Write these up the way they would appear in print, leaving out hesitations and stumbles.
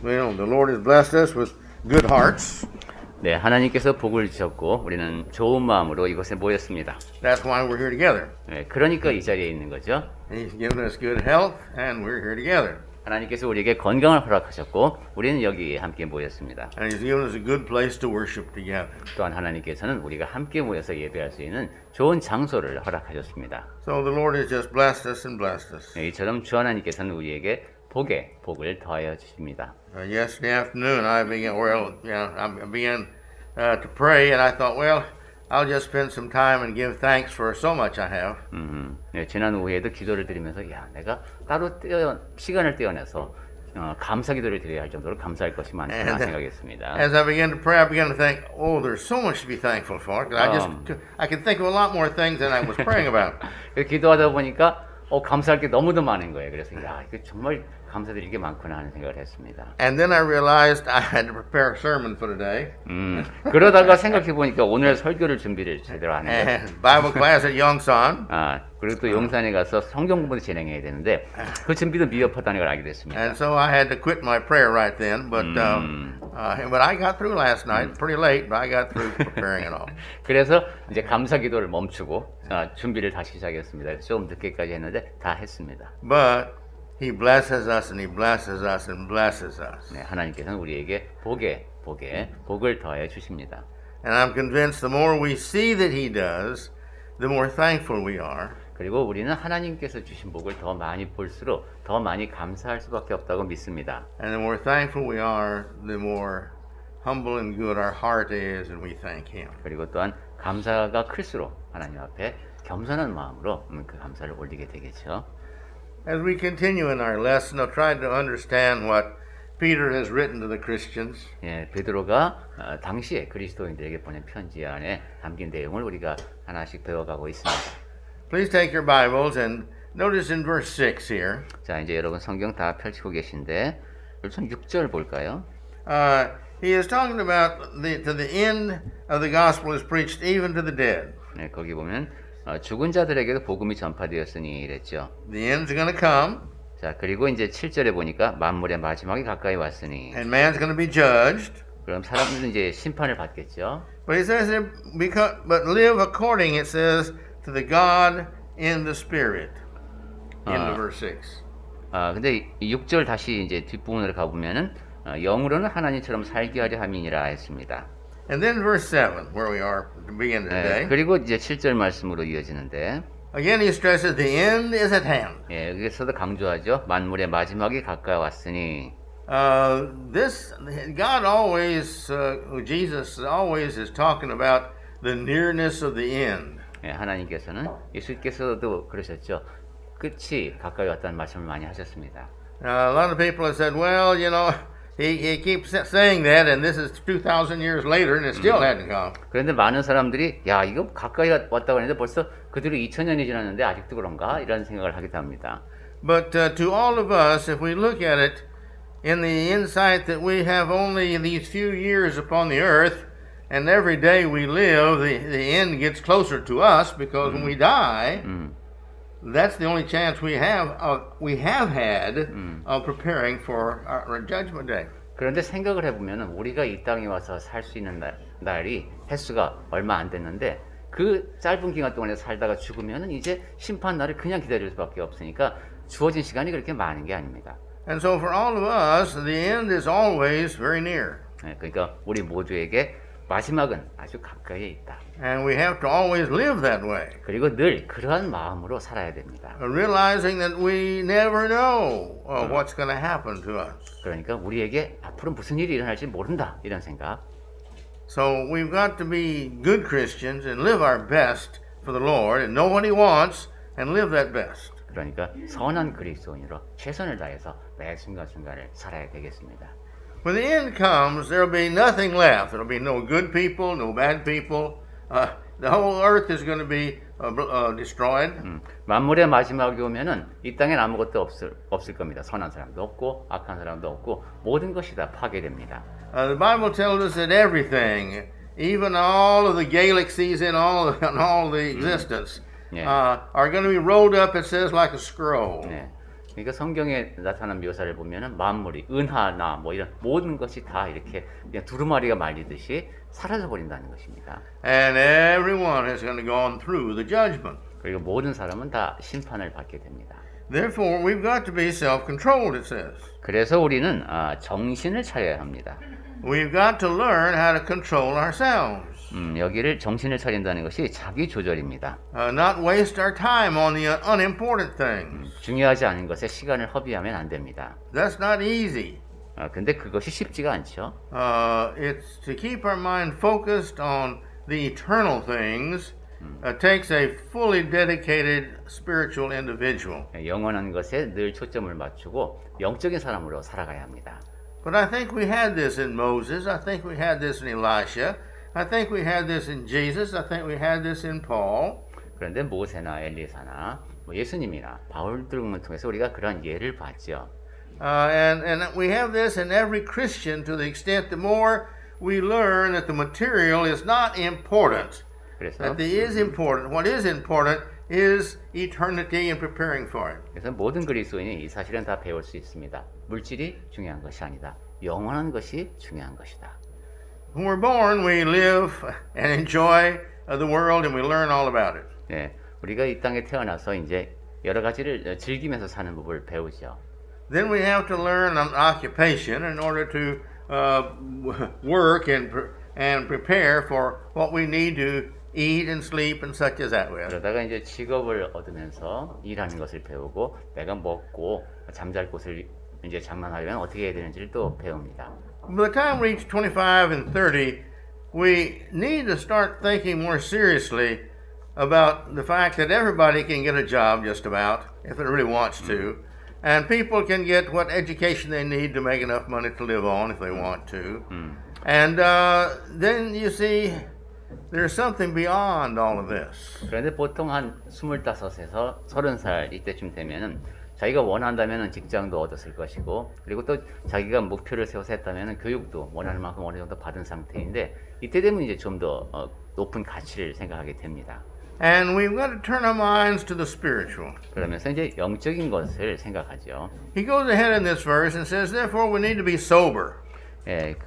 the Lord has blessed us with good hearts. 네, 하나님께서 복을 주셨고 우리는 좋은 마음으로 이곳에 모였습니다. That's why we're here together. 네, 그러니까 이 자리에 있는 거죠. He's given us good health, and we're here together. 하나님께서 우리에게 건강을 허락하셨고 우리는 여기에 함께 모였습니다. And He's given us a good place to worship together. 또한 하나님께서는 우리가 함께 모여서 예배할 수 있는 좋은 장소를 허락하셨습니다. So the Lord has just blessed us and blessed us. 네, 이처럼 주 하나님께서는 우리에게 복을 더하여 주십니다. Yesterday afternoon, I began to pray, and I thought, well, I'll just spend some time and give thanks for so much I have. 네, 지난 오후에도 기도를 드리면서 야, 내가 따로 시간을 떼어내서 감사 기도를 드려야 할 정도로 감사할 것이 많구나 생각했습니다. As I began to pray, I began to think, oh, there's so much to be thankful for. I could think of a lot more things than I was praying about. 기도하다 보니까 감사할 게 너무도 많은 거예요. 그래서 야, 이거 정말 감사드릴 게 많구나 하는 생각을 했습니다. And then I realized I had to prepare a sermon for today. 그러다가 생각해 보니까 오늘 설교를 준비를 제대로 안 해요. And Bible class at Yongsan. 그리고 또 용산에 가서 성경 공부도 진행해야 되는데 그 준비도 미흡하다는 걸 알게 됐습니다. And so I had to quit my prayer right then. But I got through last night, pretty late, but I got through preparing it all. 그래서 이제 감사 기도를 멈추고 준비를 다시 시작했습니다. 조금 늦게까지 했는데 다 했습니다. But He blesses us and He blesses us and blesses us. 네, 하나님께서는 우리에게 복을 더하여 주십니다. And I'm convinced the more we see that He does, the more thankful we are. 그리고 우리는 하나님께서 주신 복을 더 많이 볼수록 더 많이 감사할 수밖에 없다고 믿습니다. And the more thankful we are, the more humble and good our heart is, and we thank Him. 그리고 또한 감사가 클수록 하나님 앞에 겸손한 마음으로 그 감사를 올리게 되겠죠. As we continue in our lesson, I'll try to understand what Peter has written to the Christians. 예, 베드로가 당시에 그리스도인들에게 보낸 편지 안에 담긴 내용을 우리가 하나씩 배워가고 있습니다. Please take your Bibles and notice in verse 6 here. 자, 이제 여러분 성경 다 펼치고 계신데 우선 6절 볼까요? He is talking about to the end of the gospel is preached even to the dead. 네, 거기 보면 죽은 자들에게도 복음이 전파되었으니 이랬죠. The end's going to come. 자, 그리고 이제 7절에 보니까 만물의 마지막이 가까이 왔으니. And man's going to be judged. 그럼 사람들은 이제 심판을 받겠죠. But he says, but live according, it says, to the God in the Spirit. Into verse 6. 근데 6절 다시 이제 뒷부분으로 가보면은 영으로는 하나님처럼 살게 하려 함이니라 했습니다. And then verse 7, where we are to begin today. 그리고 이제 7절 말씀으로 이어지는데. Again, he stresses the end is at hand. 예, 여기서도 강조하죠. 만물의 마지막이 가까이 왔으니. God always, Jesus always is talking about the nearness of the end. 예, 하나님께서는 예수께서도 그러셨죠. 끝이 가까이 왔다는 말씀을 많이 하셨습니다. A lot of people have said, well, he keeps saying that, and this is 2,000 years later, and it still hadn't come. 그런데 많은 사람들이 야, 이거 가까이 왔다고 했는데 벌써 그들이 2000년이 지났는데 아직도 그런가? 이런 생각을 하기도 합니다. But to all of us, if we look at it in the insight that we have only these few years upon the earth, and every day we live, the end gets closer to us because when we die, that's the only chance we have had of preparing for our judgment day. 그런데 생각을 해보면 우리가 이 땅에 와서 살 수 있는 날이 횟수가 얼마 안 됐는데 그 짧은 기간 동안에 살다가 죽으면 이제 심판 날을 그냥 기다릴 수밖에 없으니까 주어진 시간이 그렇게 많은 게 아닙니다. And so for all of us, the end is always very near. 네, 그러니까 우리 모두에게 마지막은 아주 가까이에 있다. And we have to always live that way. 그리고 늘 그러한 마음으로 살아야 됩니다. Realizing that we never know what's going to happen to us. 그러니까 우리에게 앞으로 무슨 일이 일어날지 모른다 이런 생각. So we've got to be good Christians and live our best for the Lord and know what He wants and live that best. 그러니까 선한 그리스도인으로 최선을 다해서 매 순간순간을 살아야 되겠습니다. When the end comes, there will be nothing left. There will be no good people, no bad people. The whole earth is going to be destroyed. 만물의 마지막이 오면은 이 땅엔 아무것도 없을 겁니다. 선한 사람도 없고 악한 사람도 없고 모든 것이 다 파괴됩니다. The Bible tells us that everything, even all of the galaxies in all the existence, are going to be rolled up. It says like a scroll. 네. 그러니까 성경에 나타난 묘사를 보면은 만물이 은하나 뭐 이런 모든 것이 다 이렇게 그냥 두루마리가 말리듯이 사라져 버린다는 것입니다. And everyone is going to go on through the judgment. 그리고 모든 사람은 다 심판을 받게 됩니다. Therefore, we've got to be self-controlled, it says. 그래서 우리는 정신을 차려야 합니다. We've got to learn how to control ourselves. 여기를 정신을 차린다는 것이 자기 조절입니다. Not waste our time on the unimportant things. 중요하지 않은 것에 시간을 허비하면 안 됩니다. That's not easy. 근데 그것이 쉽지가 않죠. It's to keep our mind focused on the eternal things. Takes a fully dedicated spiritual individual. 영원한 것에 늘 초점을 맞추고 영적인 사람으로 살아가야 합니다. But I think we had this in Moses. I think we had this in Elisha. I think we had this in Jesus. I think we had this in Paul. 그런데 모세나 엘리사나 예수님이나 바울 등을 통해서 우리가 그런 예를 봤죠. And we have this in every Christian to the extent the more we learn that the material is not important. 그래서 That the is important. What is important is eternity and preparing for it. 그래서 모든 그리스도인이 이 사실은 다 배울 수 있습니다. 물질이 중요한 것이 아니다. 영원한 것이 중요한 것이다. When we're born, we live and enjoy the world and we learn all about it. 네, 우리가 이 땅에 태어나서 이제 여러 가지를 즐기면서 사는 법을 배우죠. Then we have to learn an occupation in order to work and prepare for what we need to eat and sleep and such as that with. 그러다가 이제 직업을 얻으면서 일하는 것을 배우고 내가 먹고 잠잘 곳을 이제 장만하려면 어떻게 해야 되는지를 또 배웁니다. By the time we reach 25 and 30, we need to start thinking more seriously about the fact that everybody can get a job just about, if it really wants to, and people can get what education they need to make enough money to live on if they want to. And then you see there's something beyond all of this. 그런데 보통 한 25에서 30살 이때쯤 되면은 자기가 원한다면 직장도 얻었을 것이고 그리고 또 자기가 목표를 세워서 했다면 교육도 원하는 만큼 어느 정도 받은 상태인데 이때 되면 이제 좀 더 높은 가치를 생각하게 됩니다. And we've got to turn our minds to the spiritual. 그러면서 이제 영적인 것을 생각하죠. He goes ahead in this verse and says, therefore we need to be sober. 예,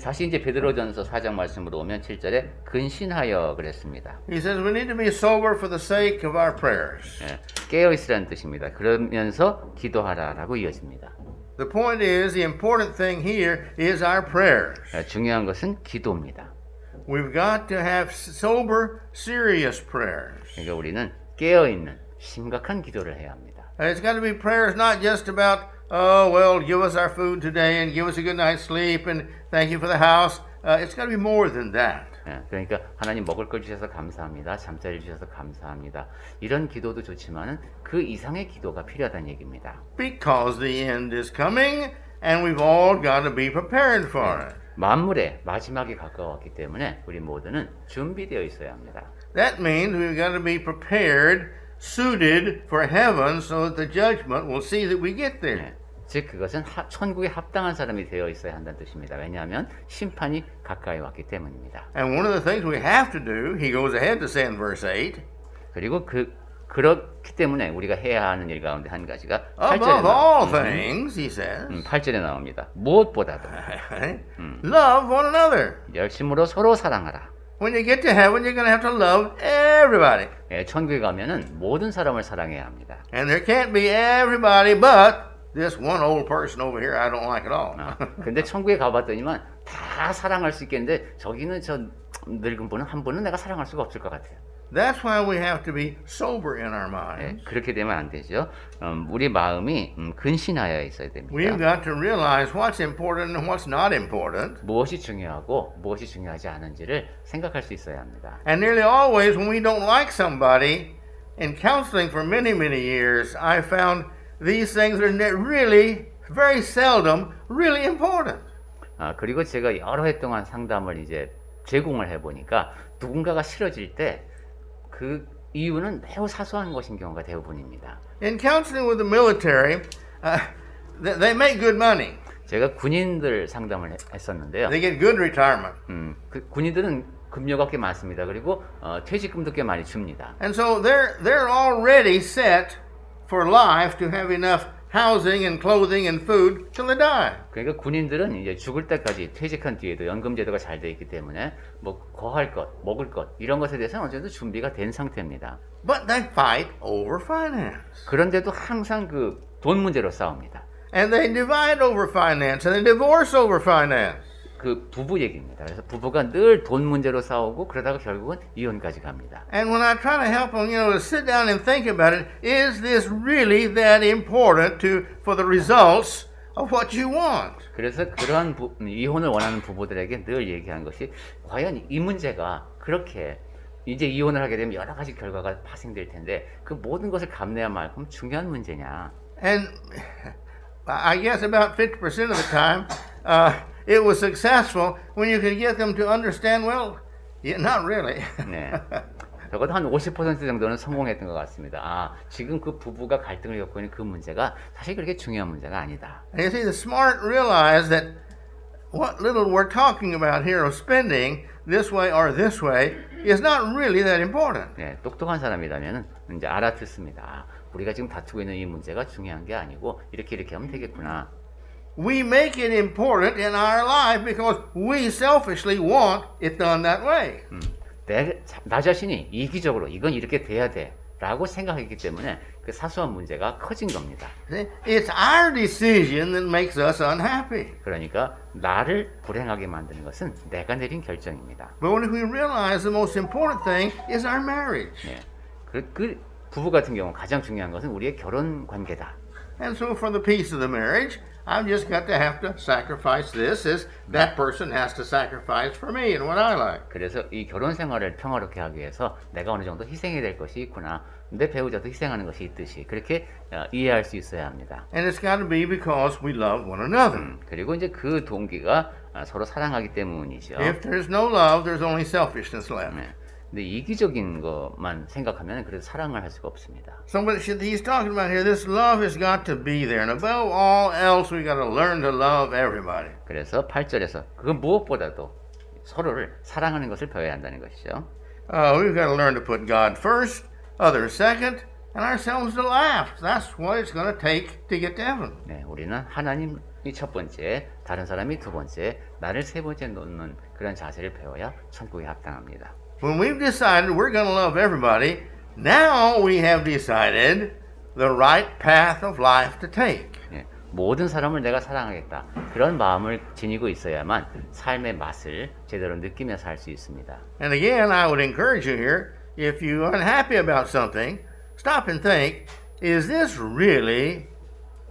다시 이제 베드로전서 4장 말씀으로 오면 7절에 근신하여 그랬습니다. He says we need to be sober for the sake of our prayers. 예, 깨어 있으라는 뜻입니다. 그러면서 기도하라라고 이어집니다. The point is, the important thing here is our prayers. 예, 중요한 것은 기도입니다. We've got to have sober, serious prayers. 그러니까 우리는 깨어 있는 심각한 기도를 해야 합니다. It's got to be prayers not just about, oh, well, give us our food today and give us a good night's sleep and thank you for the house. It's got to be more than that. 예, 그러니까 하나님 먹을 걸 주셔서 감사합니다. 잠자리 주셔서 감사합니다. 이런 기도도 좋지만은 그 이상의 기도가 필요하다는 얘기입니다. Because the end is coming and we've all got to be prepared for it. 만물의 마지막이 가까웠기 때문에 우리 모두는 준비되어 있어야 합니다. That means we've got to be prepared, suited for heaven so that the judgment will see that we get there. 네, 즉 그것은 천국에 합당한 사람이 되어 있어야 한다는 뜻입니다. 왜냐하면 심판이 가까이 왔기 때문입니다. And one of the things we have to do, he goes ahead to say in verse 8, 그리고 그렇기 때문에 우리가 해야 하는 일 가운데 한 가지가 above all things, he says, 8절에 나옵니다. 무엇보다도 love one another. 열심으로 서로 사랑하라. When you get to heaven, you're going to have to love everybody. 예, 천국에 가면은 모든 사람을 사랑해야 합니다. And there can't be everybody but this one old person over here I don't like at all. 근데 천국에 가봤더니만 다 사랑할 수 있겠는데 저기는 저 늙은 분은 한 분은 내가 사랑할 수가 없을 것 같아요. That's why we have to be sober in our minds. 예, 그렇게 되면 안 되죠. 우리 마음이 근신하여 있어야 됩니다. We've got to realize what's important and what's not important. 무엇이 중요하고 무엇이 중요하지 않은지를 생각할 수 있어야 합니다. And nearly always when we don't like somebody, in counseling for many, many years, I found these things are really, very seldom, really important. 그리고 제가 여러 해 동안 상담을 이제 제공을 해보니까 누군가가 싫어질 때 그 이유는 매우 사소한 것인 경우가 대부분입니다. In counseling with the military, they make good money. 제가 군인들 상담을 했었는데요. They get good retirement. 그 군인들은 급료가 꽤 많습니다. 그리고 퇴직금도 꽤 많이 줍니다. And so they're already set for life to have enough housing and clothing and food till they die. 그러니까 군인들은 이제 죽을 때까지 퇴직한 뒤에도 연금 제도가 잘 돼 있기 때문에 뭐 거할 것, 먹을 것 이런 것에 대해서는 어느 정도 준비가 된 상태입니다. But they fight over finance. 그런데도 항상 그 돈 문제로 싸웁니다. And they divide over finance and they divorce over finance. 그 부부 얘기입니다. 그래서 부부가 늘 돈 문제로 싸우고 그러다가 결국은 이혼까지 갑니다. And when I try to help them, to sit down and think about it, is this really that important for the results of what you want? 그래서 그러한 이혼을 원하는 부부들에게 늘 얘기한 것이 과연 이 문제가 그렇게 이제 이혼을 하게 되면 여러 가지 결과가 파생될 텐데 그 모든 것을 감내야만큼 중요한 문제냐? And I guess about 50% of the time, it was successful when you could get them to understand, well, yeah, not really. 네. 적어도 한 50% 정도는 성공했던 것 같습니다. 아, 지금 그 부부가 갈등을 겪고 있는 그 문제가 사실 그렇게 중요한 문제가 아니다. And you see, the smart realize that what little we're talking about here of spending this way or this way is not really that important. 네, 똑똑한 사람이라면 이제 알아듣습니다. 아, 우리가 지금 다투고 있는 이 문제가 중요한 게 아니고 이렇게 하면 되겠구나. We make it important in our life because we selfishly want it done that way. 나 자신이 이기적으로 이건 이렇게 돼야 돼 라고 생각했기 때문에 그 사소한 문제가 커진 겁니다. It's our decision that makes us unhappy. 그러니까 나를 불행하게 만드는 것은 내가 내린 결정입니다. But when we realize the most important thing is our marriage. 네. 그 부부 같은 경우 가장 중요한 것은 우리의 결혼 관계다. And so for the peace of the marriage, I've just got to have to sacrifice this as that person has to sacrifice for me and what I like. 그래서 이 결혼 생활을 평화롭게 하기 위해서 내가 어느 정도 희생해야 될 것이 있구나. 내 배우자도 희생하는 것이 있듯이 그렇게 이해할 수 있어야 합니다. And it's got to be because we love one another. 그리고 이제 그 동기가 서로 사랑하기 때문이죠. If there's no love, there's only selfishness left. 네. 근데 이기적인 것만 생각하면 그래서 사랑을 할 수가 없습니다. So what he's talking about here, this love has got to be there. And above all else, we got to learn to love everybody. 그래서 8절에서 그 무엇보다도 서로를 사랑하는 것을 배워야 한다는 것이죠. We've got to learn to put God first, others second, and ourselves to last. That's what it's going to take to get to heaven. 네, 우리는 하나님이 첫 번째, 다른 사람이 두 번째, 나를 세 번째 놓는 그런 자세를 배워야 천국에 합당합니다. When we've decided we're going to love everybody, now we have decided the right path of life to take. 네, 모든 사람을 내가 사랑하겠다. 그런 마음을 지니고 있어야만 삶의 맛을 제대로 느끼며 살 수 있습니다. And again, I would encourage you here, if you're unhappy about something, stop and think, is this really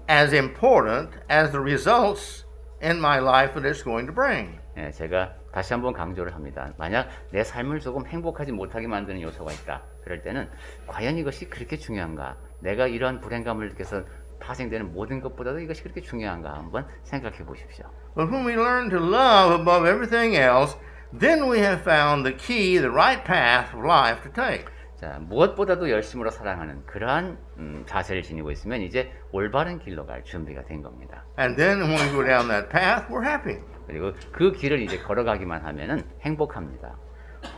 as important as the results in my life that it's going to bring? 네, 제가 다시 한번 강조를 합니다. 만약 내 삶을 조금 행복하지 못하게 만드는 요소가 있다. 그럴 때는 과연 이것이 그렇게 중요한가? 내가 이러한 불행감을 느껴서 파생되는 모든 것보다도 이것이 그렇게 중요한가? 한번 생각해 보십시오. But when we learn to love above everything else, then we have found the key, the right path of life to take. 자, 무엇보다도 열심으로 사랑하는 그러한 자세를 지니고 있으면 이제 올바른 길로 갈 준비가 된 겁니다. And then when we go down that path, we're happy. 그리고 그 길을 이제 걸어가기만 하면은 행복합니다.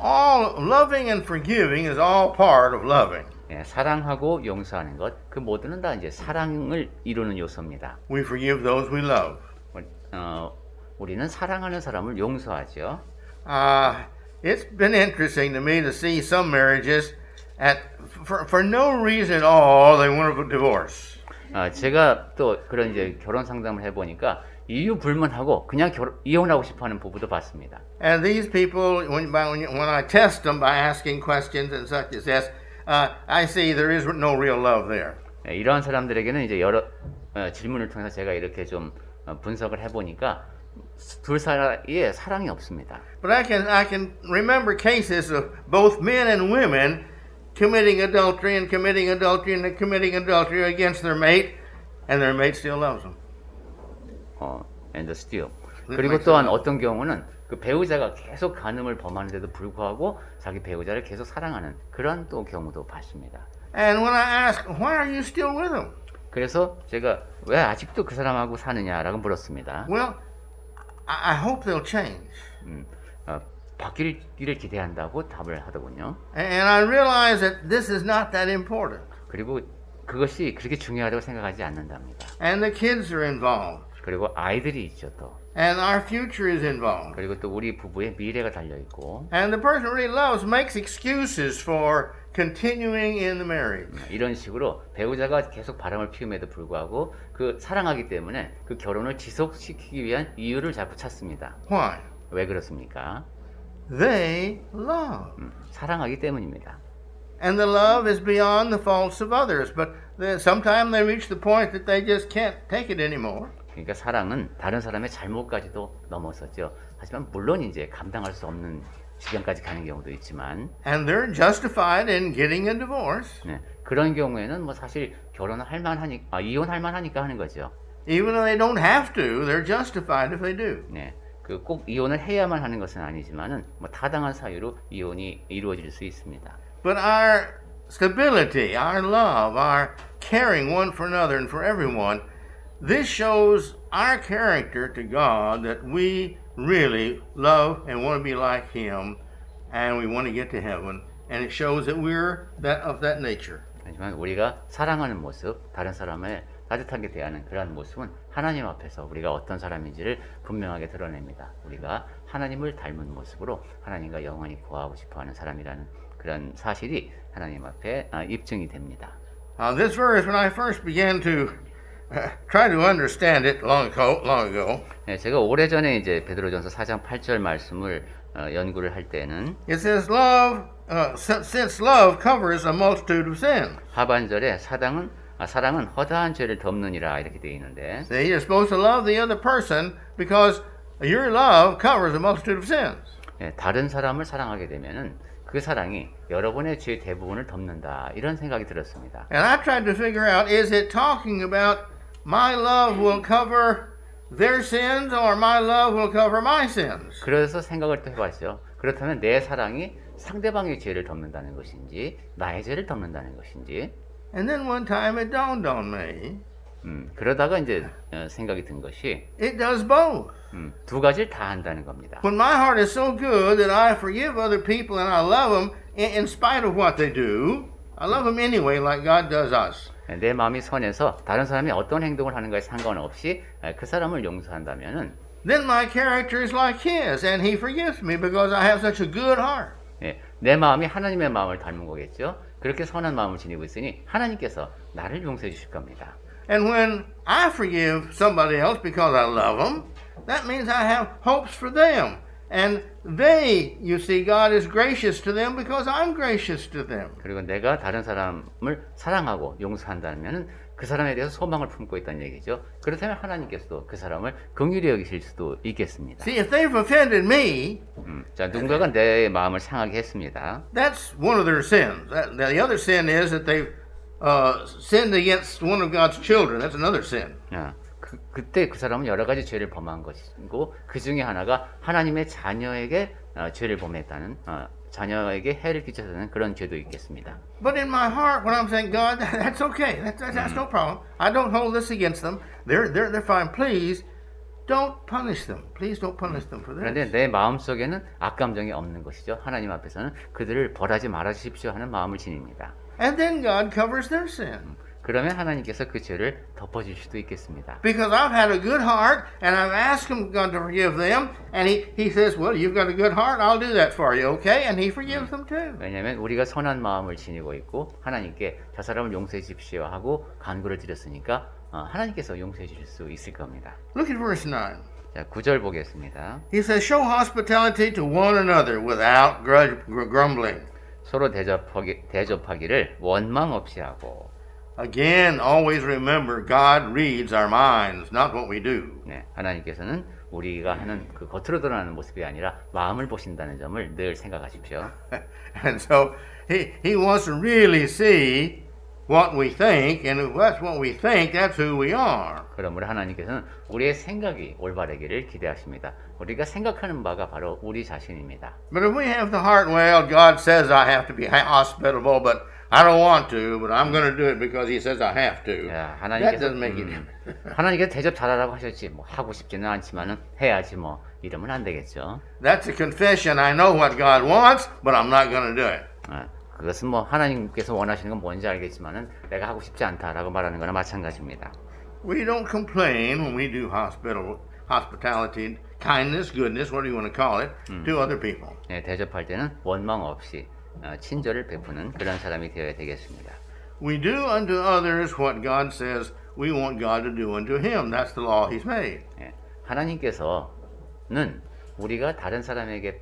All loving and forgiving is all part of loving. 예, 사랑하고 용서하는 것, 그 모두는 다 이제 사랑을 이루는 요소입니다. We forgive those we love. 우리는 사랑하는 사람을 용서하죠. It's been interesting to me to see some marriages for no reason at all they want to divorce. 제가 또 그런 이제 결혼 상담을 해보니까 이유 불문하고 그냥 이혼하고 싶어하는 부부도 봤습니다. And these people, when I test them by asking questions and such as this, I see there is no real love there. 이러한 사람들에게는 이제 여러 질문을 통해서 제가 이렇게 좀 분석을 해보니까 둘 사이에 사랑이 없습니다. But I can remember cases of both men and women committing adultery and committing adultery and committing adultery against their mate, and their mate still loves them. And still. 그리고 또한 어떤 경우는 그 배우자가 계속 간음을 범하는데도 불구하고 자기 배우자를 계속 사랑하는 그런 또 경우도 봤습니다. And when I ask, why are you still with him? 그래서 제가 왜 아직도 그 사람하고 사느냐라고 물었습니다. Well, I hope they'll change. 바뀌기를 기대한다고 답을 하더군요. And I realize that this is not that important. 그리고 그것이 그렇게 중요하다고 생각하지 않는답니다. And the kids are involved. 그리고 아이들이 있죠 또. And our future is involved. 그리고 또 우리 부부의 미래가 달려 있고. And the person who really loves makes excuses for continuing in the marriage. 이런 식으로 배우자가 계속 바람을 피움에도 불구하고 그 사랑하기 때문에 그 결혼을 지속시키기 위한 이유를 자꾸 찾습니다. Why? 왜 그렇습니까? They love. 사랑하기 때문입니다. And the love is beyond the faults of others. But sometimes they reach the point that they just can't take it anymore. 그러니까 사랑은 다른 사람의 잘못까지도 넘어섰죠. 하지만 물론 이제 감당할 수 없는 지경까지 가는 경우도 있지만, And they're justified in getting a divorce. 네, 그런 경우에는 뭐 사실 결혼할 만하니까, 이혼할 만하니까 하는 거죠. Even though they don't have to, they're justified if they do. 네, 그 꼭 이혼을 해야만 하는 것은 아니지만은 뭐 타당한 사유로 이혼이 이루어질 수 있습니다. But our stability, our love, our caring one for another and for everyone, this shows our character to God that we really love and want to be like Him and we want to get to heaven. And it shows that we're of that nature. 하지만 우리가 사랑하는 모습, 다른 사람을 따뜻하게 대하는 그러한 모습은 하나님 앞에서 우리가 어떤 사람인지를 분명하게 드러냅니다. 우리가 하나님을 닮은 모습으로 하나님과 영원히 거하고 싶어하는 사람이라는 그런 사실이 하나님 앞에 입증이 됩니다. This verse, when I first began to try to understand it long ago, 네, 제가 오래전에 이제 베드로전서 4장 8절 말씀을 연구를 할 때는 it says, "Love, since love covers a multitude of sins." 하반절에 사랑은 허다한 죄를 덮느니라 이렇게 되어 있는데, See, you're supposed to love the other person because your love covers a multitude of sins. 네, 다른 사람을 사랑하게 되면은 그 사랑이 여러분의 죄 대부분을 덮는다 이런 생각이 들었습니다. And I tried to figure out, is it talking about my love will cover their sins or my love will cover my sins? 그래서 생각을 또 해봤죠. 그렇다면 내 사랑이 상대방의 죄를 덮는다는 것인지 나의 죄를 덮는다는 것인지. And then one time it dawned on me, 그러다가 이제 생각이 든 것이 it does both. 두 가지를 다 한다는 겁니다. When my heart is so good that I forgive other people and I love them in spite of what they do, I love them anyway like God does us. 내 마음이 선해서 다른 사람이 어떤 행동을 하는 것에 상관없이 그 사람을 용서한다면은 Then my character is like His and He forgives me because I have such a good heart. 내 마음이 하나님의 마음을 닮은 거겠죠. 그렇게 선한 마음을 지니고 있으니 하나님께서 나를 용서해 주실 겁니다. And when I forgive somebody else because I love them, that means I have hopes for them. And they, you see, God is gracious to them because I'm gracious to them. 그리고 내가 다른 사람을 사랑하고 용서한다면 그 사람에 대해서 소망을 품고 있다는 얘기죠. 그렇다면 하나님께서도 그 사람을 긍휼히 여기실 수도 있겠습니다. See, if they've offended me, 자, 누군가가 내 마음을 상하게 했습니다. that's one of their sins. The other sin is that they've sinned against one of God's children. That's another sin. 그때 그 사람은 여러 가지 죄를 범한 것이고 그 중에 하나가 하나님의 자녀에게 죄를 범했다는 자녀에게 해를 끼쳤다는 그런 죄도 있겠습니다. But in my heart, when I'm saying, God, that's okay. That's no problem. I don't hold this against them. They're fine. Please don't punish them. Please don't punish them for this. 그런데 내 마음 속에는 악감정이 없는 것이죠. 하나님 앞에서는 그들을 벌하지 말아 주십시오 하는 마음을 지닙니다. And then God covers their sin. 그러면 하나님께서 그 죄를 덮어줄 수도 있겠습니다. Because I've had a good heart and I've asked him God to forgive them, and he says, well, you've got a good heart, I'll do that for you, okay? And he forgives them too. 왜냐하면 우리가 선한 마음을 지니고 있고 하나님께 저 사람을 용서해 주십시오 하고 간구를 드렸으니까 하나님께서 용서해 주실 수 있을 겁니다. Look at verse 9. 자, 9절 보겠습니다. He says, show hospitality to one another without grumbling. 서로 대접하기를 원망 없이 하고. Again, always remember, God reads our minds, not what we do. 네, 하나님께서는 우리가 하는 그 겉으로 드러나는 모습이 아니라 마음을 보신다는 점을 늘 생각하십시오. And so he wants to really see what we think, and if that's what we think, that's who we are. 그러므로 하나님께서는 우리의 생각이 올바르기를 기대하십니다. 우리가 생각하는 바가 바로 우리 자신입니다. But if we have the heart, well, God says I have to be hospitable, but I don't want to, but I'm going to do it because He says I have to. 야, That doesn't make it. 하나님께서 대접 잘하라고 하셨지 뭐 하고 싶지는 않지만은 해야지 뭐 이러면 안 되겠죠. That's a confession. I know what God wants, but I'm not going to do it. 그것은 뭐 하나님께서 원하시는 건 뭔지 알겠지만은 내가 하고 싶지 않다라고 말하는 거나 마찬가지입니다. We don't complain when we do hospitality, kindness, goodness, what do you want to call it, to other people. 네, 대접할 때는 원망 없이 친절을 베푸는 그런 사람이 되어야 되겠습니다. We do unto others what God says we want God to do unto him. That's the law he's made. 예, 하나님께서는 우리가 다른 사람에게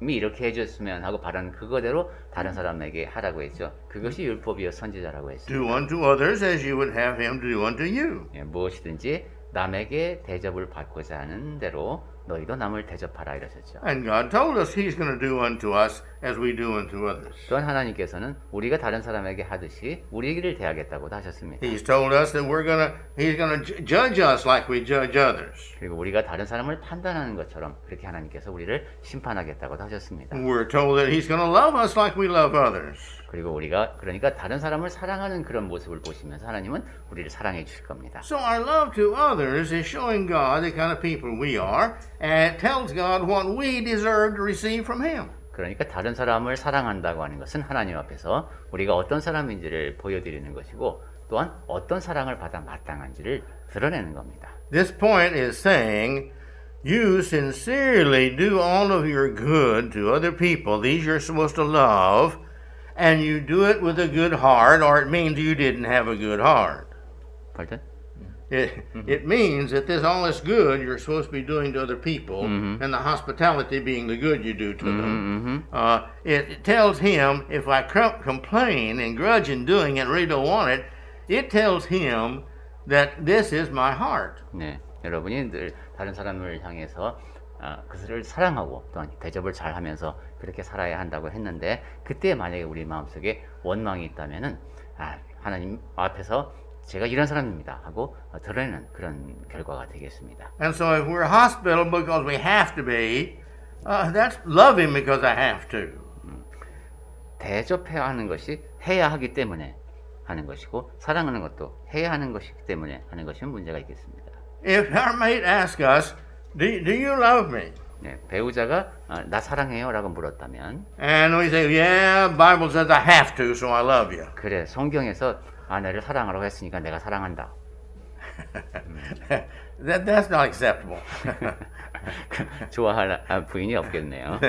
이렇게 해줬으면 하고 바라는 그거대로 다른 사람에게 하라고 했죠. 그것이 율법이요 선지자라고 했습니다. Do unto others as you would have him do unto you. 예, 무엇이든지 남에게 대접을 받고자 하는 대로 너희도 남을 대접하라 이러셨죠. And God told us he's going to do unto us as we do unto others. 또한 하나님께서는 우리가 다른 사람에게 하듯이 우리를 대하겠다고도 하셨습니다. He's told us that he's going to judge us like we judge others. 그리고 우리가 다른 사람을 판단하는 것처럼 그렇게 하나님께서 우리를 심판하겠다고도 하셨습니다. We're told that he's going to love us like we love others. 그리고 우리가 그러니까 다른 사람을 사랑하는 그런 모습을 보시면서 하나님은 우리를 사랑해 주실 겁니다. So our love to others is showing God the kind of people we are and it tells God what we deserve to receive from him. 그러니까 다른 사람을 사랑한다고 하는 것은 하나님 앞에서 우리가 어떤 사람인지를 보여드리는 것이고 또한 어떤 사랑을 받아 마땅한지를 드러내는 겁니다. This point is saying you sincerely do all of your good to other people. These you're supposed to love. And you do it with a good heart, or it means you didn't have a good heart. Pardon? It means that all this good you're supposed to be doing to other people, and the hospitality being the good you do to them. It tells him if I complain and grudge in doing it, really don't want it, it tells him that this is my heart. 네, 여러분이 늘 다른 사람을 향해서 그들을 사랑하고 또한 대접을 잘 하면서 그렇게 살아야 한다고 했는데 그때 만약에 우리 마음속에 원망이 있다면은 하나님 앞에서 제가 이런 사람입니다 하고 드러내는 그런 결과가 되겠습니다. And so if we're hospitable because we have to be, that's loving because I have to. 대접해야 하는 것이 해야 하기 때문에 하는 것이고 사랑하는 것도 해야 하는 것이기 때문에 하는 것이면 문제가 있겠습니다. If our mate asks us, do you love me? 네, 배우자가 나 사랑해요라고 물었다면 And we say, yeah, Bible says I have to, so I love you. 그래 성경에서 아내를 사랑하라고 했으니까 내가 사랑한다. That's not acceptable. 좋아할 부인이 없겠네요.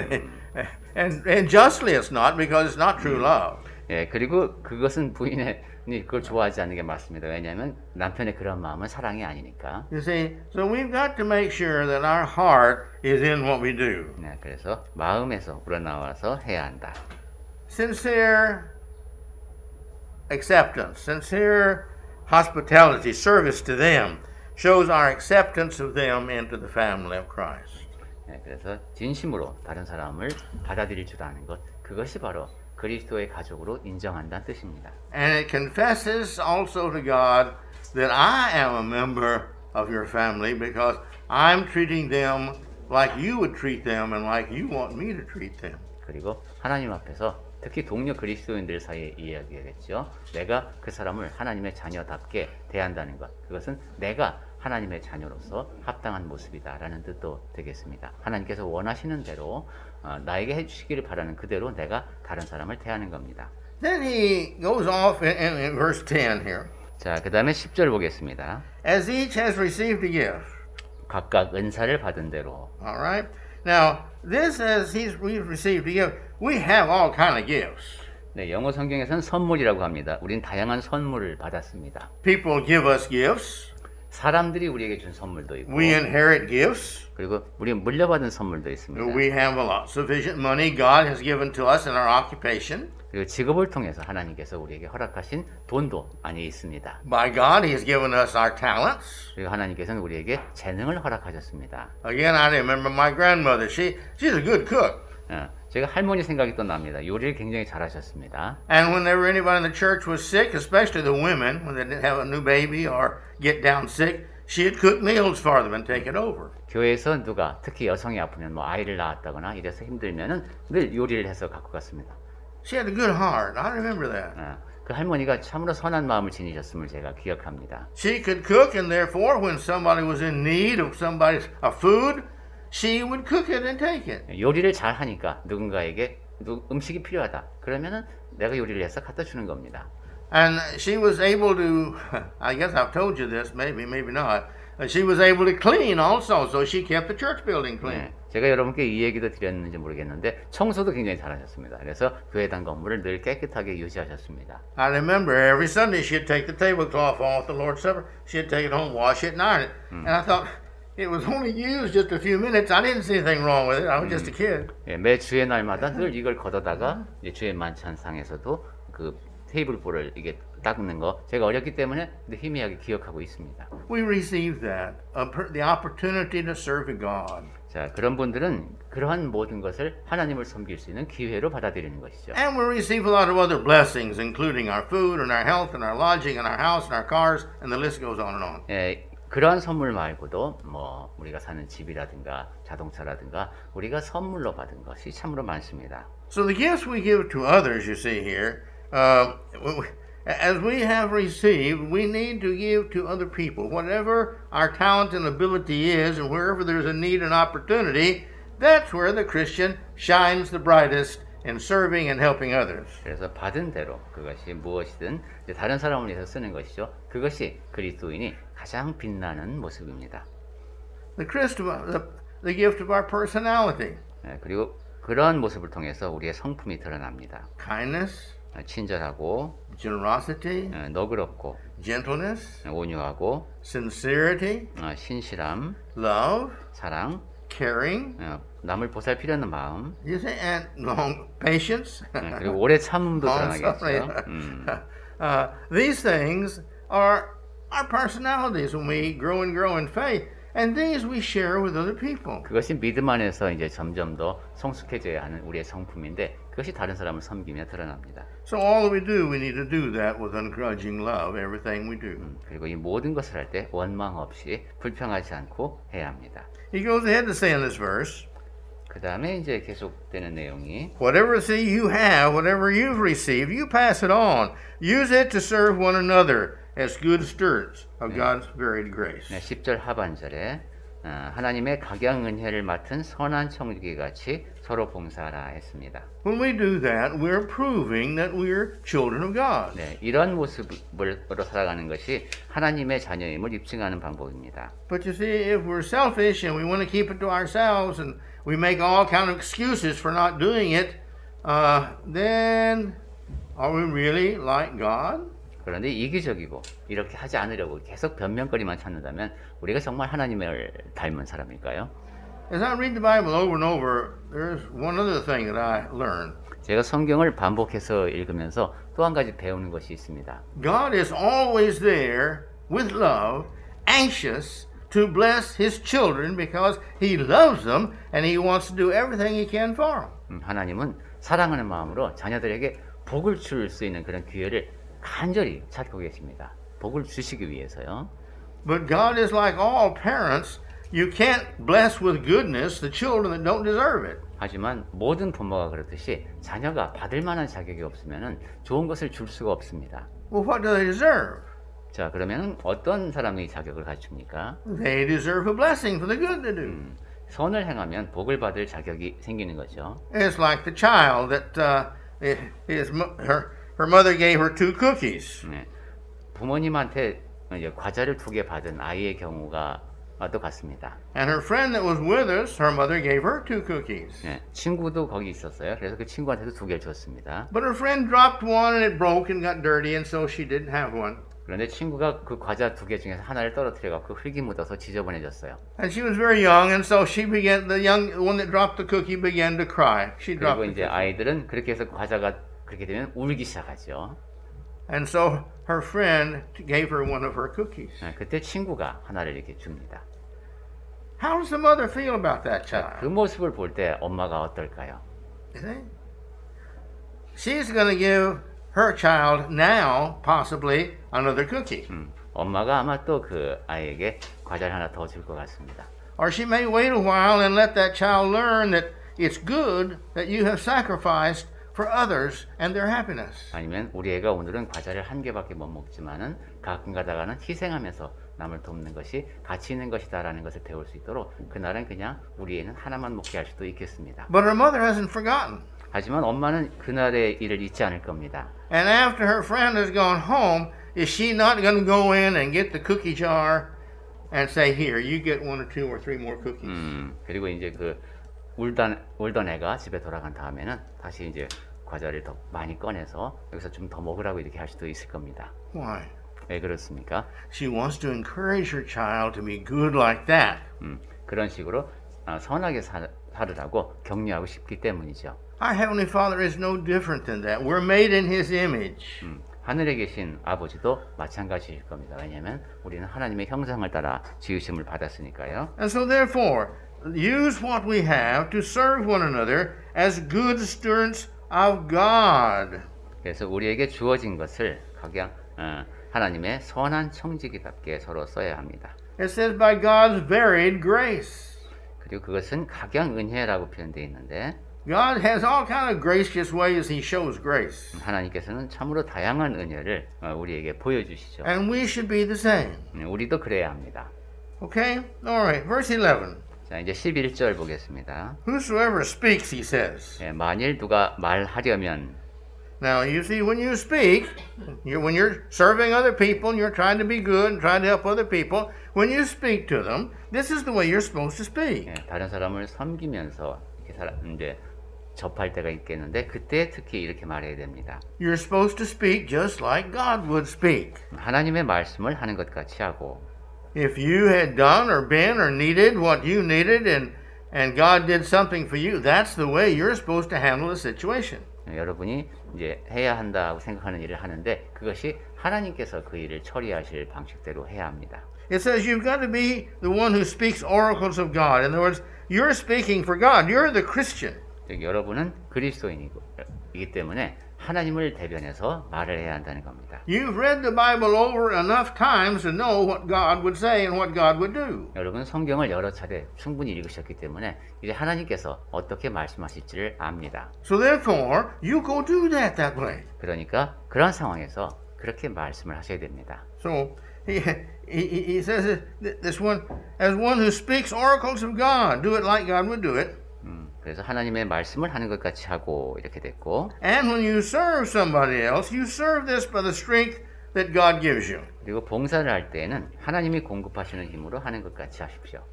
And justly it's not because it's not true love. 예, 그리고 그것은 부인이 그걸 좋아하지 않는 게 맞습니다. 왜냐하면 남편의 그런 마음은 사랑이 아니니까. You see, so we've got to make sure that our heart is in what we do. 네, 그래서 마음에서 우러나와서 해야 한다. Sincere acceptance, sincere hospitality, service to them shows our acceptance of them into the family of Christ. 네, 그래서 진심으로 다른 사람을 받아들일 줄 아는 것, 그것이 바로 그리스도의 가족으로 인정한다는 뜻입니다. And it confesses also to God that I am a member of your family because I'm treating them like you would treat them and like you want me to treat them. 그리고 하나님 앞에서 특히 동료 그리스도인들 사이에 이야기하겠죠. 내가 그 사람을 하나님의 자녀답게 대한다는 것. 그것은 내가 하나님의 자녀로서 합당한 모습이다라는 뜻도 되겠습니다. 하나님께서 원하시는 대로 나에게 해주시기를 바라는 그대로 내가 다른 사람을 대하는 겁니다. Then he goes off in verse 10 here. 자, 그 다음에 10절 보겠습니다. As each has received a gift. 각각 은사를 받은 대로. All right. Now, this as we've received a gift, we have all kind of gifts. 네, 영어 성경에서는 선물이라고 합니다. 우린 다양한 선물을 받았습니다. People give us gifts. 사람들이 우리에게 준 선물도 있고, We inherit gifts. 그리고 우리 물려받은 선물도 있습니다. We have a lot sufficient money God has given to us in our occupation. 그리고 직업을 통해서 하나님께서 우리에게 허락하신 돈도 많이 있습니다. By God, He has given us our talents. 그리고 하나님께서는 우리에게 재능을 허락하셨습니다. Again, I remember my grandmother. She's a good cook. 제가 할머니 생각이 또 납니다. 요리를 굉장히 잘하셨습니다. And whenever anybody in the church was sick, especially the women, when they didn't have a new baby or get down sick, she'd cook meals for them and take it over. 교회에서 누가 특히 여성이 아프면 뭐 아이를 낳았다거나 이래서 힘들면은 늘 요리를 해서 갖고 갔습니다. She had a good heart. I remember that. 그 할머니가 참으로 선한 마음을 지니셨음을 제가 기억합니다. She could cook, and therefore, when somebody was in need of somebody's food, she would cook it and take it. 요리를 잘 하니까 누군가에게 음식이 필요하다. 그러면은 내가 요리를 해서 갖다 주는 겁니다. And she was able to, I guess I've told you this, maybe, maybe not. She was able to clean also, so she kept the church building clean. 네, 제가 여러분께 이 얘기도 드렸는지 모르겠는데 청소도 굉장히 잘하셨습니다. 그래서 교회당 건물을 늘 깨끗하게 유지하셨습니다. I remember every Sunday she'd take the tablecloth off the Lord's Supper, she'd take it home, wash it, and iron it. And I thought, it was only used just a few minutes. I didn't see anything wrong with it. I was just a kid. 예, 매 주의 날마다 늘 이걸 걷어다가 이제 주의 만찬상에서도 그 테이블볼을 이게 닦는 거 제가 어렸기 때문에 희미하게 기억하고 있습니다. We received that, the opportunity to serve God. 자, 그런 분들은 그러한 모든 것을 하나님을 섬길 수 있는 기회로 받아들이는 것이죠. And we receive a lot of other blessings, including our food and our health and our lodging and our house and our cars, and the list goes on and on. 예, 그러한 선물 말고도 뭐 우리가 사는 집이라든가 자동차라든가 우리가 선물로 받은 것이 참으로 많습니다. So the gifts we give to others, you see here, as we have received, we need to give to other people. Whatever our talent and ability is, and wherever there's a need and opportunity, that's where the Christian shines the brightest in serving and helping others. 그래서 받은 대로 그것이 무엇이든 이제 다른 사람을 위해서 쓰는 것이죠. 그것이 그리스도인이 가장 빛나는 모습입니다. The gift of our personality, 예, 그리고 그러한 모습을 통해서 우리의 성품이 드러납니다. kindness, 친절하고 generosity, 너그럽고 gentleness, 온유하고 sincerity, 신실함, love, 사랑, caring, 남을 보살피려는 마음, you say, and long patience. 그리고 오래 참음도 드러나겠죠. These things are our personalities when we grow in faith, and these we share with other people. 그것이 믿음 안에서 이제 점점 더 성숙해져야 하는 우리의 성품인데 그것이 다른 사람을 섬기며 드러납니다. So all that we do, we need to do that with ungrudging love, everything we do. 그리고 이 모든 것을 할 때 원망 없이 불평하지 않고 해야 합니다. He goes ahead to say in this verse, 그 다음에 이제 계속되는 내용이 whatever you have, whatever you've received, you pass it on. Use it to serve one another as good stewards of God's varied grace. 10절 하반절에 하나님의 각양 은혜를 맡은 선한 청지기 같이 서로 봉사하라 했습니다. When we do that, we're proving that we're children of God. 네, 이런 모습으로 살아가는 것이 하나님의 자녀임을 입증하는 방법입니다. But you see, if we're selfish and we want to keep it to ourselves and we make all kind of excuses for not doing it, then are we really like God? 그런데 이기적이고 이렇게 하지 않으려고 계속 변명거리만 찾는다면 우리가 정말 하나님을 닮은 사람일까요? As I read the Bible over and over, there's one other thing that I learned. 제가 성경을 반복해서 읽으면서 또 한 가지 배우는 것이 있습니다. God is always there with love, anxious to bless His children because He loves them and He wants to do everything He can for them. 하나님은 사랑하는 마음으로 자녀들에게 복을 줄 수 있는 그런 기회를 간절히 찾고 계십니다. 복을 주시기 위해서요. But God is like all parents. You can't bless with goodness the children that don't deserve it. 하지만 모든 부모가 그렇듯이 자녀가 받을 만한 자격이 없으면 좋은 것을 줄 수가 없습니다. Well, what do they deserve? 자, 그러면 어떤 사람이 자격을 갖춥니까? They deserve a blessing for the good they do. 선을 행하면 복을 받을 자격이 생기는 거죠. It's like the child that her mother gave her 2 cookies. 네. 부모님한테 이제 과자를 2개 받은 아이의 경우가 똑같습니다. And her friend that was with us, her mother gave her 2 cookies. 네. 친구도 거기 있었어요. 그래서 그 친구한테도 2개를 줬습니다. But her friend dropped one and it broke and got dirty, and so she didn't have one. 그런데 친구가 그 과자 2개 중에서 하나를 떨어뜨려 갖고 흙이 묻어서 지저분해졌어요. And she was very young, and so the young one that dropped the cookie began to cry. She dropped 그리고 the 이제 cookie. 아이들은 그렇게 해서 과자가 그렇게 되면 울기 시작하죠. And so her friend gave her one of her cookies. 네, 그때 친구가 하나를 이렇게 줍니다. How does the mother feel about that child? 그 모습을 볼 때 엄마가 어떨까요? You see? She's going to give her child now possibly another cookie. 엄마가 아마 또 그 아이에게 과자를 하나 더 줄 것 같습니다. Or she may wait a while and let that child learn that it's good that you have sacrificed for others and their happiness. 아니면 우리 애가 오늘은 과자를 1개밖에 못 먹지만은 가끔 가다가는 희생하면서 남을 돕는 것이 가치 있는 것이다라는 것을 배울 수 있도록 그날은 그냥 우리 애는 하나만 먹게 할 수도 있겠습니다. But her mother hasn't forgotten. 하지만 엄마는 그날의 일을 잊지 않을 겁니다. And after her friend has gone home, is she not going to go in and get the cookie jar and say, here, you get 1 or 2 or 3 more cookies? 그리고 이제 그 울던 애가 집에 돌아간 다음에는 다시 이제 과자를 더 많이 꺼내서 여기서 좀 더 먹으라고 이렇게 할 수도 있을 겁니다. Why? 왜 그렇습니까? She wants to encourage her child to be good like that. 그런 식으로 선하게 살으라고 격려하고 싶기 때문이죠. Our Heavenly Father is no different than that. We're made in His image. 하늘에 계신 아버지도 마찬가지일 겁니다. 왜냐하면 우리는 하나님의 형상을 따라 지으심을 받았으니까요. And so therefore, use what we have to serve one another as good stewards of God. 그래서 우리에게 주어진 것을 각양 하나님의 선한 청지기답게 서로 써야 합니다. It says by God's varied grace. 그리고 그것은 각양 은혜라고 표현되어 있는데 God has all kind of gracious ways He shows grace. 하나님께서는 참으로 다양한 은혜를 우리에게 보여주시죠. And we should be the same. 우리도 그래야 합니다. Okay? All right. Verse 11. 자, 이제 11절 보겠습니다. Whosoever speaks, he says. 만일 누가 말하려면 Now, you see, when you speak, when you're serving other people and you're trying to be good and trying to help other people, when you speak to them, this is the way you're supposed to speak. 다른 사람을 섬기면서 이렇게 이제 접할 때가 있겠는데 그때 특히 이렇게 말해야 됩니다. You're supposed to speak just like God would speak. 하나님의 말씀을 하는 것 같이 하고 If you had done or been or needed what you needed and God did something for you, that's the way you're supposed to handle the situation. 여러분이 이제 해야 한다고 생각하는 일을 하는데 그것이 하나님께서 그 일을 처리하실 방식대로 해야 합니다. It says you've got to be the one who speaks oracles of God. In other words, you're speaking for God. You're the Christian. 여러분은 그리스도인이기 때문에 하나님을 대변해서 말을 해야 한다는 겁니다. You've read the Bible over enough times to know what God would say and what God would do. 여러분 성경을 여러 차례 충분히 읽으셨기 때문에 이제 하나님께서 어떻게 말씀하실지를 압니다. So therefore, you go do that way. 그러니까 그런 상황에서 그렇게 말씀을 하셔야 됩니다. So he says this one, as one who speaks oracles of God, do it like God would do it. 그래서 하나님의 말씀을 하는 것 같이 하고 이렇게 됐고 And when you serve somebody else, you serve this by the strength that God gives you. 그리고 봉사를 할 때에는 하나님이 공급하시는 힘으로 하는 것 같이 하십시오.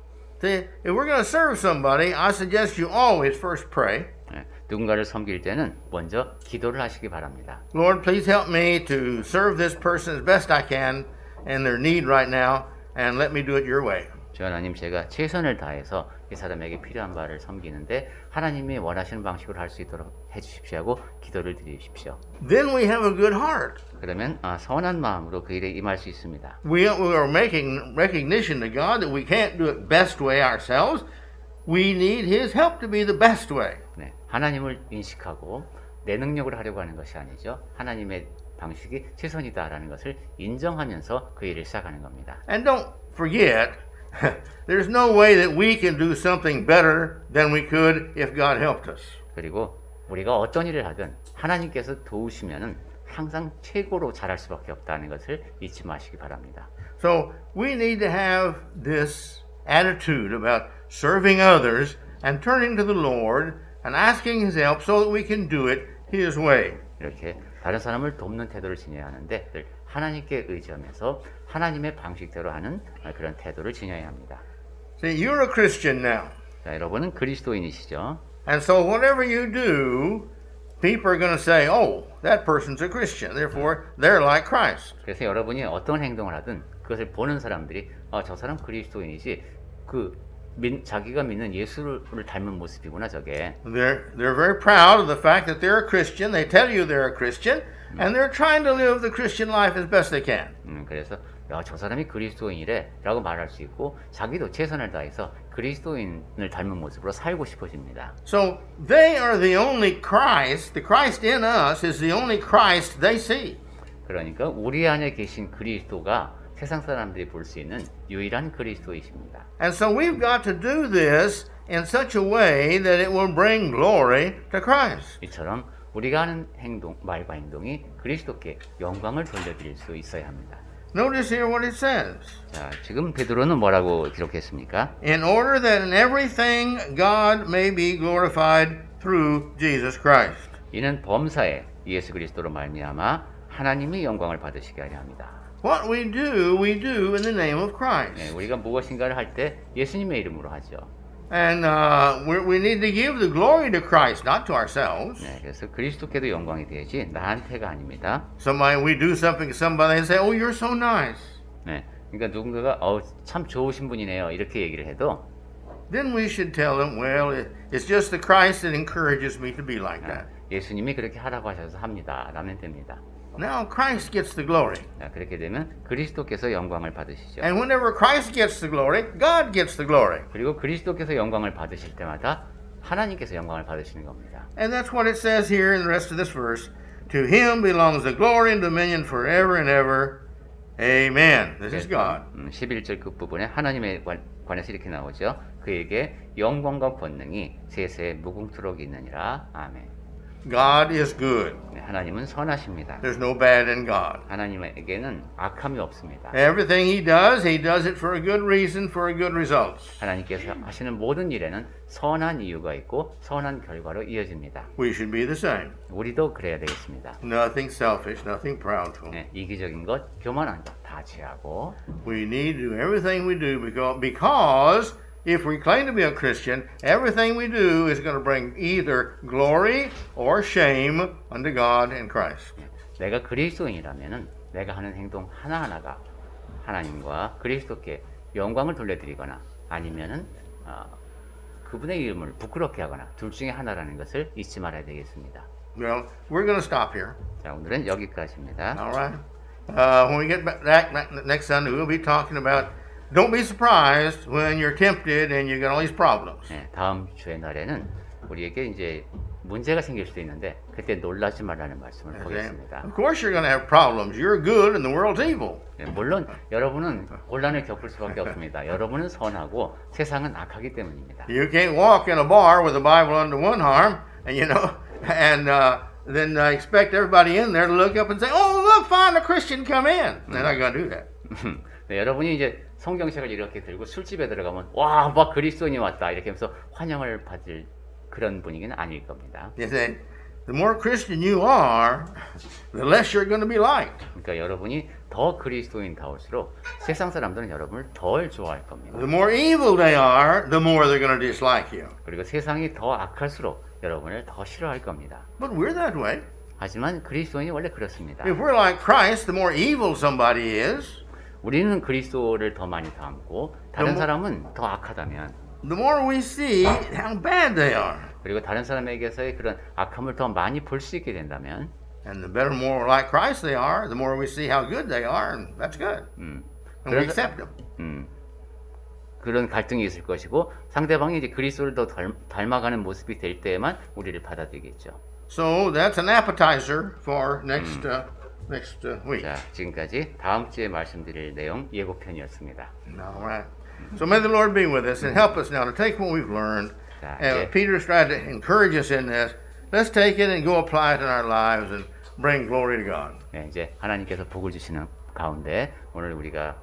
See, if we're going to serve somebody, I suggest you always first pray. 누군가를 섬길 때는 먼저 기도를 하시기 바랍니다. Lord, please help me to serve this person as best I can in their need right now, and let me do it your way. 주 하나님, 제가 최선을 다해서 이 사람에게 필요한 바를 섬기는데 하나님이 원하시는 방식으로 할 수 있도록 해주십시오 하고 기도를 드리십시오. Then we have a good heart. 그러면 선한 마음으로 그 일에 임할 수 있습니다. We are making recognition to God that we can't do it best way ourselves. We need His help to be the best way. 네, 하나님을 인식하고 내 능력으로 하려고 하는 것이 아니죠. 하나님의 방식이 최선이다라는 것을 인정하면서 그 일을 시작하는 겁니다. And don't forget, there's no way that we can do something better than we could if God helped us. 그리고 우리가 어떤 일을 하든 하나님께서 도우시면은 항상 최고로 잘할 수밖에 없다는 것을 잊지 마시기 바랍니다. So we need to have this attitude about serving others and turning to the Lord and asking His help so that we can do it His way. 이렇게 다른 사람을 돕는 태도를 지녀야 하는데 늘 하나님께 의지하면서 하나님의 방식대로 하는 그런 태도를 지녀야 합니다. See, you're a Christian now. 자, 여러분은 그리스도인이시죠. And so whatever you do, people are going to say, oh, that person's a Christian. Therefore, they're like Christ. 그래서 여러분이 어떤 행동을 하든 그것을 보는 사람들이 저 사람 그리스도인이지 자기가 믿는 예수를 닮은 모습이구나 저게. They're very proud of the fact that they're a Christian. They tell you they're a Christian, and they're trying to live the Christian life as best they can. 그래서 저 사람이 그리스도인이래라고 말할 수 있고 자기도 최선을 다해서 그리스도인을 닮은 모습으로 살고 싶어집니다. So they are the only Christ. The Christ in us is the only Christ they see. 그러니까 우리 안에 계신 그리스도가 세상 사람들이 볼 수 있는 유일한 그리스도이십니다. And so we've got to do this in such a way that it will bring glory to Christ. 이처럼 우리가 하는 말과 행동이 그리스도께 영광을 돌려드릴 수 있어야 합니다. Notice here what it says. 자, 지금 베드로는 뭐라고 기록했습니까? In order that in everything God may be glorified through Jesus Christ. 이는 범사에 예수 그리스도로 말미암아 하나님의 영광을 받으시게 하려 합니다. What we do in the name of Christ. 네, 우리가 무엇인가를 할 때 예수님의 이름으로 하죠. And we need to give the glory to Christ, not to ourselves. 네, 그래서 그리스도께도 영광이 되지 나한테가 아닙니다. We do something to somebody and say, "Oh, you're so nice." 네, 그러니까 누군가가 참 좋으신 분이네요 이렇게 얘기를 해도 Then we should tell them, "Well, it's just the Christ that encourages me to be like that." 예수님이 그렇게 하라고 하셔서 합니다. 라면 됩니다. Now Christ gets the glory. 그렇게 되면 그리스도께서 영광을 받으시죠. And whenever Christ gets the glory, God gets the glory. 그리고 그리스도께서 영광을 받으실 때마다 하나님께서 영광을 받으시는 겁니다. And that's what it says here in the rest of this verse. To him belongs the glory and dominion forever and ever. Amen. This is God. 11절 끝부분에 하나님에 관해서 이렇게 나오죠. 그에게 영광과 권능이 세세에 무궁토록 있느니라. 아멘. God is good. 하나님은 선하십니다. There's no bad in God. 하나님에게는 악함이 없습니다. Everything he does it for a good reason, for a good results. 하나님께서 하시는 모든 일에는 선한 이유가 있고 선한 결과로 이어집니다. We should be the same. 우리도 그래야 되겠습니다. Nothing selfish, nothing proudful. 네, 이기적인 것, 교만한 것 다 제하고 We need to do everything we do because if we claim to be a Christian, everything we do is going to bring either glory or shame unto God and Christ. 내가 그리스도인이라면은 내가 하는 행동 하나하나가 하나님과 그리스도께 영광을 돌려드리거나 아니면은 그분의 이름을 부끄럽게 하거나 둘 중에 하나라는 것을 잊지 말아야 되겠습니다. Well, we're going to stop here. 자, 오늘은 여기까지입니다. All right. When we get back next Sunday, we'll be talking about don't be surprised when you're tempted and you get all these problems. 네, 다음 주의 날에는 우리에게 이제 문제가 생길 수도 있는데 그때 놀라지 말라는 말씀을 보겠습니다. Of course you're going to have problems. You're good and the world's evil. 네, 물론 여러분은 곤란을 겪을 수밖에 없습니다. 여러분은 선하고 세상은 악하기 때문입니다. You can't walk in a bar with a Bible under one arm and then expect everybody in there to look up and say, "Oh, look, find a Christian come in." They're not going to do that. 네, 여러분이 이제 성경책을 이렇게 들고 술집에 들어가면 와, 막 그리스도인이 왔다 이렇게 하면서 환영을 받을 그런 분위기는 아닐 겁니다. You say, the more Christian you are, the less you're going to be liked. 그러니까 여러분이 더 그리스도인다울수록 세상 사람들은 여러분을 덜 좋아할 겁니다. The more evil they are, the more they're going to dislike you. 그리고 세상이 더 악할수록 여러분을 더 싫어할 겁니다. But we're that way. 하지만 그리스도인이 원래 그렇습니다. If we're like Christ, the more evil somebody is, 우리는 그리스도를 더 많이 닮고 다른 사람은 더 악하다면 the more we see how bad they are. 그리고 다른 사람에게서의 그런 악함을 더 많이 볼 수 있게 된다면 And the better, more like Christ they are, the more we see how good they are, and that's good. And we accept them. 그런 갈등이 있을 것이고 상대방이 이제 그리스도를 더 닮아가는 모습이 될 때에만 우리를 받아들이겠죠. So that's an appetizer for next week. 자, 지금까지 다음 주에 말씀드릴 내용 예고편이었습니다. All right. So may the Lord be with us and help us now to take what we've learned. 자, And Peter's tried to encourage us in this. Let's take it and go apply it in our lives and bring glory to God. 네, 이제 하나님께서 복을 주시는 가운데 오늘 우리가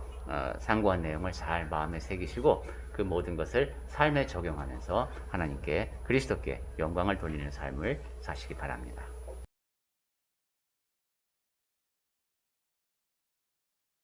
상고한 내용을 잘 마음에 새기시고 그 모든 것을 삶에 적용하면서 하나님께 그리스도께 영광을 돌리는 삶을 사시기 바랍니다.